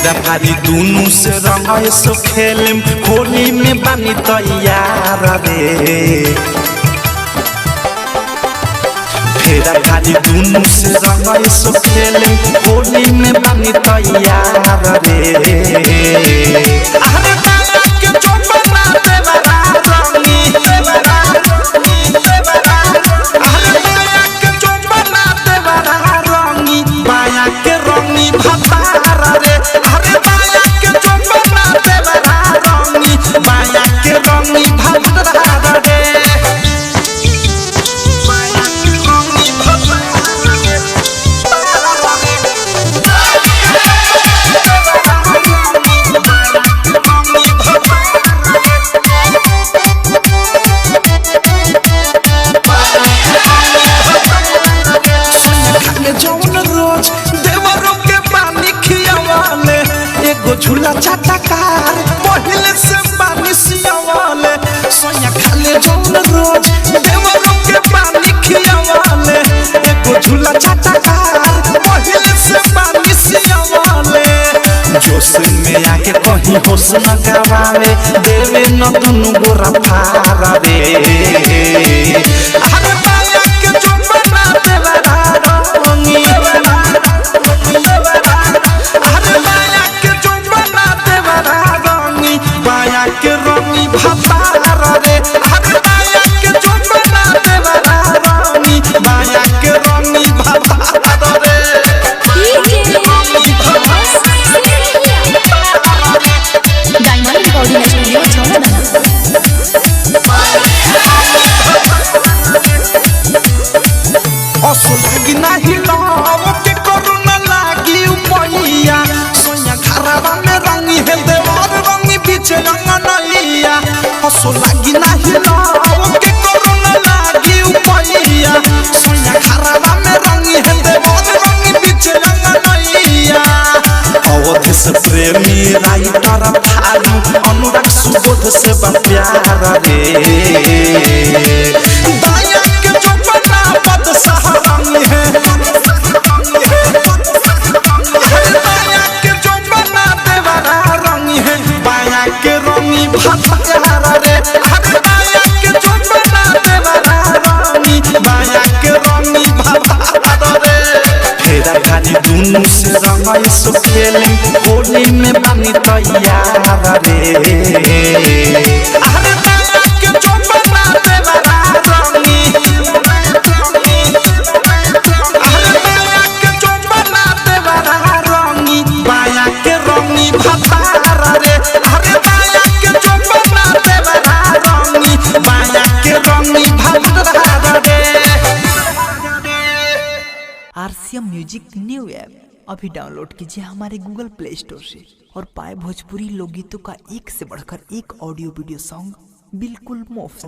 फेरा भारी दोनों से रंग सो खेलम होली में बानी तैयार रे। फेरा भारी दोनों से रंग सो खेलम होली में बानी तैयार रे। अरे बाला के चोपना देवरा रंगी देवरा देवरा। अरे बाला के चोपना देवरा रंगी बाया के रंगी भतार रे। अरे बाया के चोपना देवरा रंगी बाया के रंगी भतार रे। झूला चाटकार पहले से पानी सियावाले सोया खाले जौन रोज देवरों के पानी खियावाले। एगो झूला चाटकार पहले से पानी सियावाले। जोश में आके कहीं होश न गवावे देवे न दुनु गोरा फारा रे। अरे बाया के चोपना देवरा रंगी बाया के रंगी भतार रे। अरे बाया के चोपना देवरा रंगी बाया के रंगी भतार रे। डायमंड रिकॉर्डिंग स्टूडियो छोड़ना असुलगी नहीं लाव के करुणा लागी उपैया सोया घरवा में रंगी है देवर रंगी पीछे रंगनैया। असुलगी नहीं लाव के करुणा लागी उपैया सोया घरवा में रंगी है देवर रंगी पीछे रंगनैया। अवध से प्रेमी राइटर भालू अनुराग सुबोध से प्यार रे। दाया के चोपना पद सहारंगी है बाया के चोपना देवरा रंगी है बाया के रंगी भतार रे। अरे बाया के चोपना देवरा रंगी बाया के रंगी भतार रे। फेरा भारी दोनों से रंग सो खेलम होली में बानी तैयार रे। अरे बाया के चोपना देवरा रंगी अरे बाया के चोपना देवरा रंगी बाया के रंगी भतार रे। अरे बाया के चोपना देवरा रंगी बाया के रंगी भतार रे। आरसीएम म्यूजिक न्यू ऐप अभी डाउनलोड कीजिए हमारे गूगल प्ले स्टोर से और पाए भोजपुरी लोकगीतों का एक से बढ़कर एक ऑडियो वीडियो सॉन्ग बिल्कुल मुफ्त।